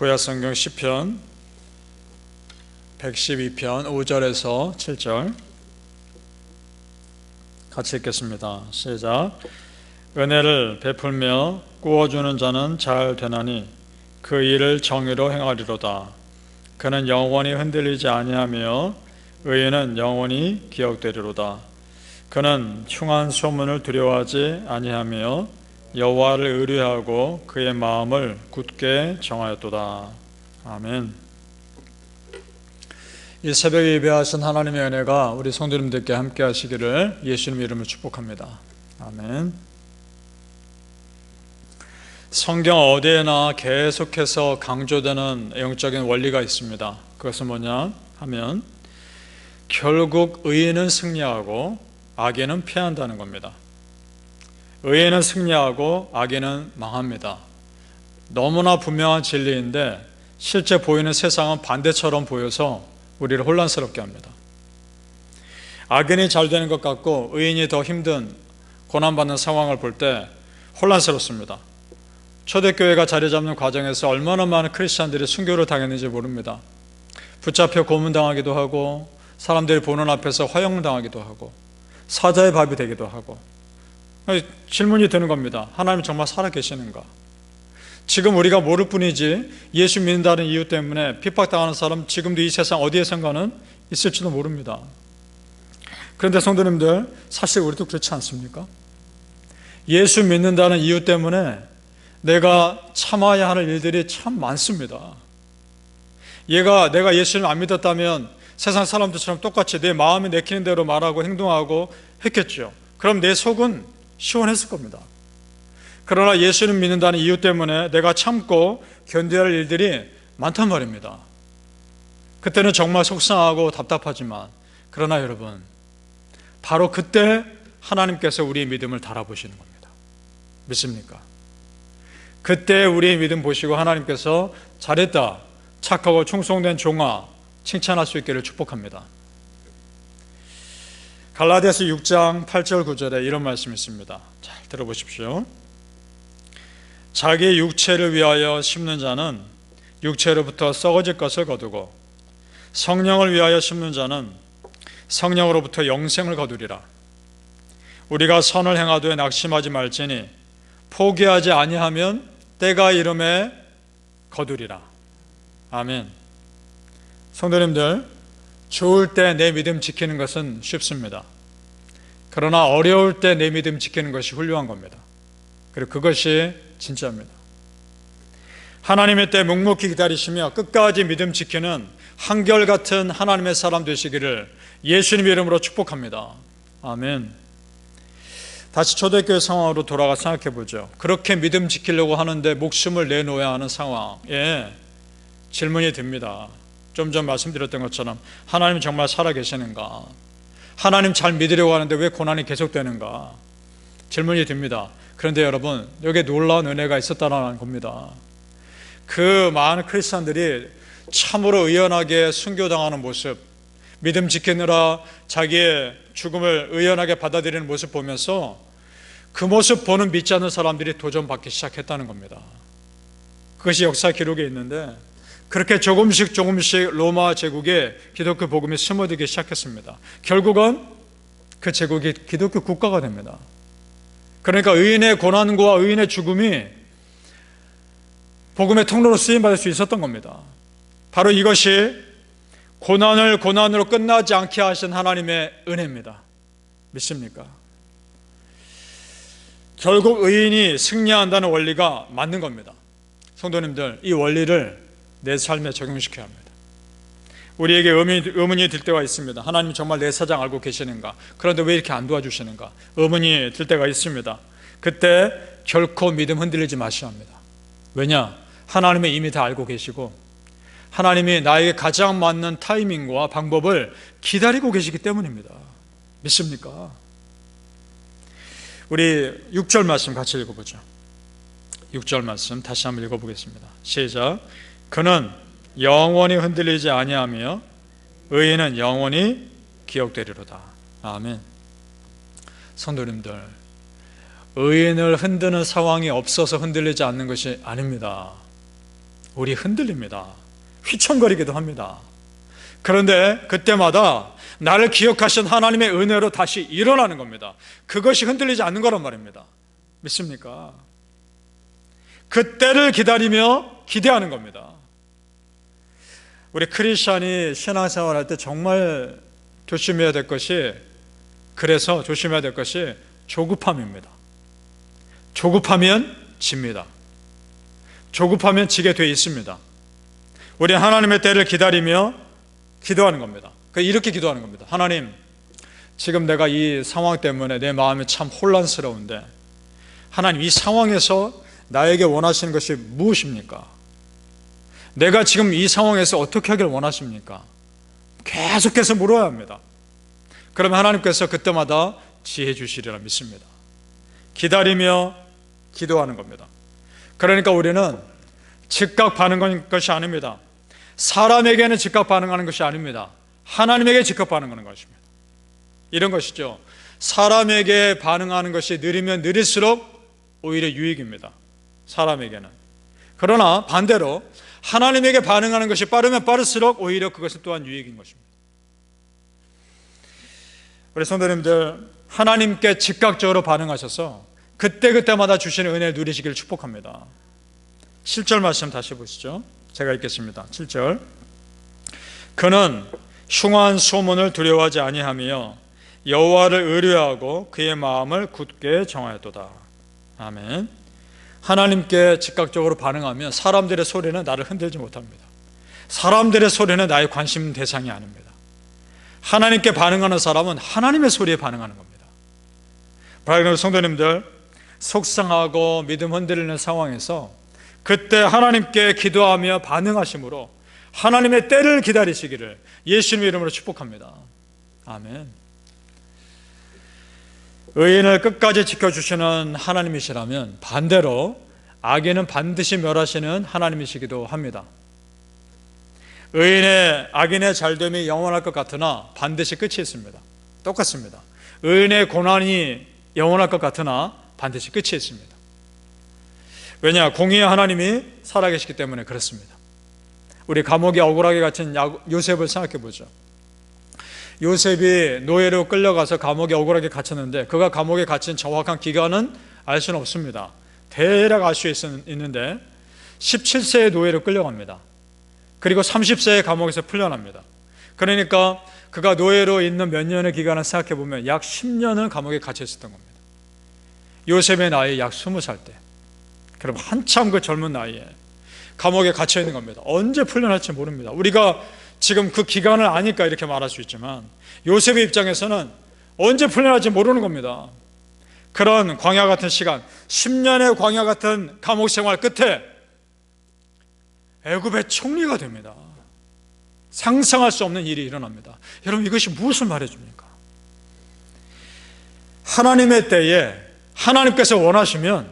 구약성경 시편 112편 5절에서 7절 같이 읽겠습니다. 시작. 은혜를 베풀며 구워주는 자는 잘 되나니 그 일을 정의로 행하리로다. 그는 영원히 흔들리지 아니하며 의인은 영원히 기억되리로다. 그는 흉한 소문을 두려워하지 아니하며 여호와를 의뢰하고 그의 마음을 굳게 정하였도다. 아멘. 이 새벽에 예배하신 하나님의 은혜가 우리 성도님들께 함께 하시기를 예수님의 이름으로 축복합니다. 아멘. 성경 어디에나 계속해서 강조되는 영적인 원리가 있습니다. 그것은 뭐냐 하면 결국 의인은 승리하고 악인은 패한다는 겁니다. 의인은 승리하고 악인은 망합니다. 너무나 분명한 진리인데 실제 보이는 세상은 반대처럼 보여서 우리를 혼란스럽게 합니다. 악인이 잘 되는 것 같고 의인이 더 힘든 고난받는 상황을 볼 때 혼란스럽습니다. 초대교회가 자리 잡는 과정에서 얼마나 많은 크리스찬들이 순교를 당했는지 모릅니다. 붙잡혀 고문당하기도 하고 사람들이 보는 앞에서 화형당하기도 하고 사자의 밥이 되기도 하고. 질문이 드는 겁니다. 하나님 정말 살아계시는가? 지금 우리가 모를 뿐이지 예수 믿는다는 이유 때문에 핍박당하는 사람 지금도 이 세상 어디에선가는 있을지도 모릅니다. 그런데 성도님들, 사실 우리도 그렇지 않습니까? 예수 믿는다는 이유 때문에 내가 참아야 하는 일들이 참 많습니다. 내가 예수를 안 믿었다면 세상 사람들처럼 똑같이 내 마음이 내키는 대로 말하고 행동하고 했겠죠. 그럼 내 속은 시원했을 겁니다. 그러나 예수를 믿는다는 이유 때문에 내가 참고 견뎌야 할 일들이 많단 말입니다. 그때는 정말 속상하고 답답하지만 그러나 여러분, 바로 그때 하나님께서 우리의 믿음을 달아보시는 겁니다. 믿습니까? 그때 우리의 믿음 보시고 하나님께서 잘했다, 착하고 충성된 종아, 칭찬할 수 있기를 축복합니다. 갈라디아서 6장 8절 9절에 이런 말씀이 있습니다. 잘 들어보십시오. 자기 육체를 위하여 심는 자는 육체로부터 썩어질 것을 거두고 성령을 위하여 심는 자는 성령으로부터 영생을 거두리라. 우리가 선을 행하되 낙심하지 말지니 포기하지 아니하면 때가 이름에 거두리라. 아멘. 성도님들, 좋을 때 내 믿음 지키는 것은 쉽습니다. 그러나 어려울 때 내 믿음 지키는 것이 훌륭한 겁니다. 그리고 그것이 진짜입니다. 하나님의 때 묵묵히 기다리시며 끝까지 믿음 지키는 한결같은 하나님의 사람 되시기를 예수님의 이름으로 축복합니다. 아멘. 다시 초대교회 상황으로 돌아가 생각해 보죠. 그렇게 믿음 지키려고 하는데 목숨을 내놓아야 하는 상황에 질문이 듭니다. 좀 전 말씀드렸던 것처럼 하나님 정말 살아계시는가? 하나님 잘 믿으려고 하는데 왜 고난이 계속되는가? 질문이 듭니다. 그런데 여러분, 여기에 놀라운 은혜가 있었다는 겁니다. 그 많은 크리스찬들이 참으로 의연하게 순교당하는 모습, 믿음 지키느라 자기의 죽음을 의연하게 받아들이는 모습 보면서 그 모습 보는 믿지 않는 사람들이 도전받기 시작했다는 겁니다. 그것이 역사 기록에 있는데 그렇게 조금씩 로마 제국에 기독교 복음이 스며들기 시작했습니다. 결국은 그 제국이 기독교 국가가 됩니다. 그러니까 의인의 고난과 의인의 죽음이 복음의 통로로 쓰임받을 수 있었던 겁니다. 바로 이것이 고난으로 끝나지 않게 하신 하나님의 은혜입니다. 믿습니까? 결국 의인이 승리한다는 원리가 맞는 겁니다. 성도님들, 이 원리를 내 삶에 적용시켜야 합니다. 우리에게 의문이 들 때가 있습니다. 하나님 정말 내 사정 알고 계시는가? 그런데 왜 이렇게 안 도와주시는가? 의문이 들 때가 있습니다. 그때 결코 믿음 흔들리지 마셔야 합니다. 왜냐? 하나님이 이미 다 알고 계시고 하나님이 나에게 가장 맞는 타이밍과 방법을 기다리고 계시기 때문입니다. 믿습니까? 우리 6절 말씀 같이 읽어보죠. 6절 말씀 다시 한번 읽어보겠습니다. 시작. 그는 영원히 흔들리지 아니하며 의인은 영원히 기억되리로다. 아멘. 성도님들, 의인을 흔드는 상황이 없어서 흔들리지 않는 것이 아닙니다. 우리 흔들립니다. 휘청거리기도 합니다. 그런데 그때마다 나를 기억하신 하나님의 은혜로 다시 일어나는 겁니다. 그것이 흔들리지 않는 거란 말입니다. 믿습니까? 그때를 기다리며 기대하는 겁니다. 우리 크리스찬이 신앙생활 할 때 정말 조심해야 될 것이, 그래서 조심해야 될 것이 조급함입니다. 조급하면 집니다. 조급하면 지게 돼 있습니다. 우리 하나님의 때를 기다리며 기도하는 겁니다. 이렇게 기도하는 겁니다. 하나님, 지금 내가 이 상황 때문에 내 마음이 참 혼란스러운데 하나님, 이 상황에서 나에게 원하시는 것이 무엇입니까? 내가 지금 이 상황에서 어떻게 하길 원하십니까? 계속해서 물어야 합니다. 그러면 하나님께서 그때마다 지혜 주시리라 믿습니다. 기다리며 기도하는 겁니다. 그러니까 우리는 즉각 반응하는 것이 아닙니다. 사람에게는 즉각 반응하는 것이 아닙니다. 하나님에게 즉각 반응하는 것입니다. 이런 것이죠. 사람에게 반응하는 것이 느리면 느릴수록 오히려 유익입니다. 사람에게는. 그러나 반대로 하나님에게 반응하는 것이 빠르면 빠를수록 오히려 그것은 또한 유익인 것입니다. 우리 성도님들, 하나님께 즉각적으로 반응하셔서 그때그때마다 주시는 은혜를 누리시기를 축복합니다. 7절 말씀 다시 보시죠. 제가 읽겠습니다. 7절. 그는 흉한 소문을 두려워하지 아니하며 여호와를 의뢰하고 그의 마음을 굳게 정하였도다. 아멘. 하나님께 즉각적으로 반응하면 사람들의 소리는 나를 흔들지 못합니다. 사람들의 소리는 나의 관심 대상이 아닙니다. 하나님께 반응하는 사람은 하나님의 소리에 반응하는 겁니다. 바라는 성도님들, 속상하고 믿음 흔들리는 상황에서 그때 하나님께 기도하며 반응하심으로 하나님의 때를 기다리시기를 예수님의 이름으로 축복합니다. 아멘. 의인을 끝까지 지켜주시는 하나님이시라면 반대로 악인은 반드시 멸하시는 하나님이시기도 합니다. 악인의 잘됨이 영원할 것 같으나 반드시 끝이 있습니다. 똑같습니다. 의인의 고난이 영원할 것 같으나 반드시 끝이 있습니다. 왜냐? 공의의 하나님이 살아계시기 때문에 그렇습니다. 우리 감옥에 억울하게 갇힌 요셉을 생각해 보죠. 요셉이 노예로 끌려가서 감옥에 억울하게 갇혔는데 그가 감옥에 갇힌 정확한 기간은 알 수는 없습니다. 대략 알 수 있는데 17세의 노예로 끌려갑니다. 그리고 30세의 감옥에서 풀려납니다. 그러니까 그가 노예로 있는 몇 년의 기간을 생각해 보면 약 10년을 감옥에 갇혀 있었던 겁니다. 요셉의 나이 약 20살 때, 그럼 한참 그 젊은 나이에 감옥에 갇혀 있는 겁니다. 언제 풀려날지 모릅니다. 우리가 지금 그 기간을 아니까 이렇게 말할 수 있지만 요셉의 입장에서는 언제 풀려날지 모르는 겁니다. 그런 광야 같은 시간, 10년의 광야 같은 감옥 생활 끝에 애굽의 총리가 됩니다. 상상할 수 없는 일이 일어납니다. 여러분, 이것이 무엇을 말해줍니까? 하나님의 때에 하나님께서 원하시면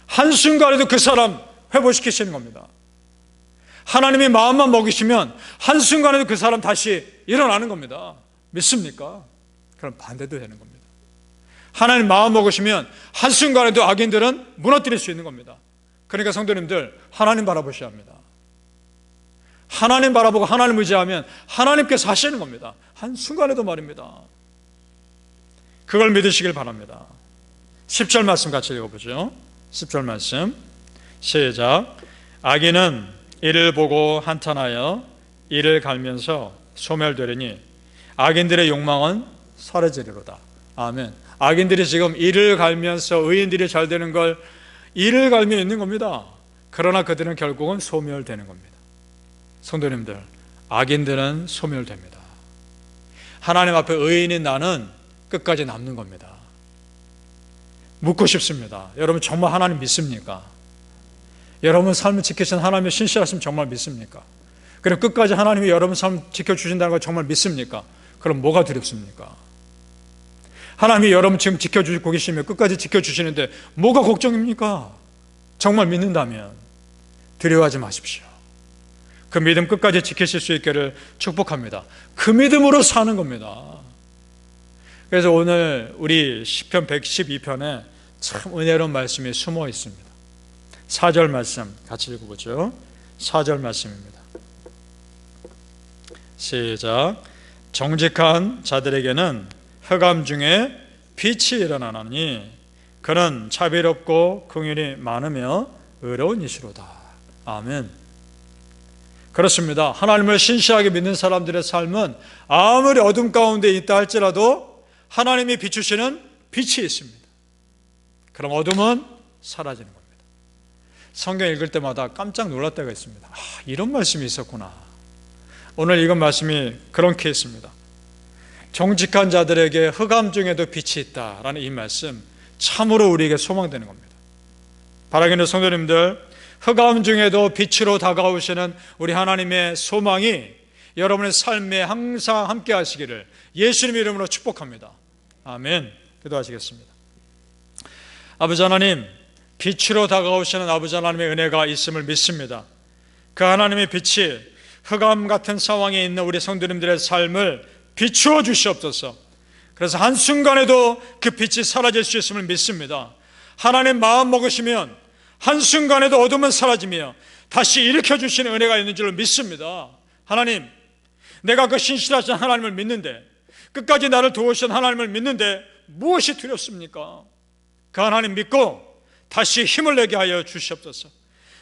한순간에도 그 사람 회복시키시는 겁니다. 하나님이 마음만 먹이시면 한순간에도 그 사람 다시 일어나는 겁니다. 믿습니까? 그럼 반대도 되는 겁니다. 하나님 마음 먹으시면 한순간에도 악인들은 무너뜨릴 수 있는 겁니다. 그러니까 성도님들, 하나님 바라보셔야 합니다. 하나님 바라보고 하나님 의지하면 하나님께서 하시는 겁니다. 한순간에도 말입니다. 그걸 믿으시길 바랍니다. 10절 말씀 같이 읽어보죠. 10절 말씀 시작. 악인은 이를 보고 한탄하여 이를 갈면서 소멸되리니 악인들의 욕망은 사라지리로다. 아멘. 악인들이 지금 이를 갈면서 의인들이 잘 되는 걸 이를 갈며 있는 겁니다. 그러나 그들은 결국은 소멸되는 겁니다. 성도님들, 악인들은 소멸됩니다. 하나님 앞에 의인인 나는 끝까지 남는 겁니다. 묻고 싶습니다. 여러분, 정말 하나님 믿습니까? 여러분 삶을 지키신 하나님의 신실하심 정말 믿습니까? 그럼 끝까지 하나님이 여러분 삶 지켜주신다는 걸 정말 믿습니까? 그럼 뭐가 두렵습니까? 하나님이 여러분 지금 지켜주시고 계시면 끝까지 지켜주시는데 뭐가 걱정입니까? 정말 믿는다면 두려워하지 마십시오. 그 믿음 끝까지 지키실 수 있기를 축복합니다. 그 믿음으로 사는 겁니다. 그래서 오늘 우리 시편 112편에 참 은혜로운 말씀이 숨어 있습니다. 4절 말씀 같이 읽어보죠. 4절 말씀입니다. 시작. 정직한 자들에게는 흑암 중에 빛이 일어나나니 그는 자비롭고 긍휼이 많으며 의로운 이시로다. 아멘. 그렇습니다. 하나님을 신실하게 믿는 사람들의 삶은 아무리 어둠 가운데 있다 할지라도 하나님이 비추시는 빛이 있습니다. 그럼 어둠은 사라지는 겁니다. 성경 읽을 때마다 깜짝 놀랄 때가 있습니다. 이런 말씀이 있었구나. 오늘 읽은 말씀이 그런 케이스입니다. 정직한 자들에게 흑암 중에도 빛이 있다라는 이 말씀, 참으로 우리에게 소망되는 겁니다. 바라기는 성도님들, 흑암 중에도 빛으로 다가오시는 우리 하나님의 소망이 여러분의 삶에 항상 함께 하시기를 예수님의 이름으로 축복합니다. 아멘. 기도하시겠습니다. 아버지 하나님, 빛으로 다가오시는 아버지 하나님의 은혜가 있음을 믿습니다. 그 하나님의 빛이 흑암 같은 상황에 있는 우리 성도님들의 삶을 비추어 주시옵소서. 그래서 한순간에도 그 빛이 사라질 수 있음을 믿습니다. 하나님 마음 먹으시면 한순간에도 어둠은 사라지며 다시 일으켜 주시는 은혜가 있는 줄로 믿습니다. 하나님, 내가 그 신실하신 하나님을 믿는데, 끝까지 나를 도우신 하나님을 믿는데 무엇이 두렵습니까? 그 하나님 믿고 다시 힘을 내게 하여 주시옵소서.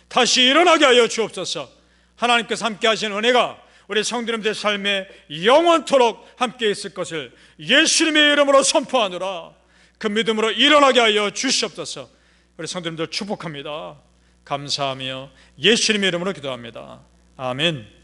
다시 일어나게 하여 주옵소서. 하나님께서 함께 하시는 은혜가 우리 성도님들의 삶에 영원토록 함께 있을 것을 예수님의 이름으로 선포하노라. 그 믿음으로 일어나게 하여 주시옵소서. 우리 성도님들 축복합니다. 감사하며 예수님의 이름으로 기도합니다. 아멘.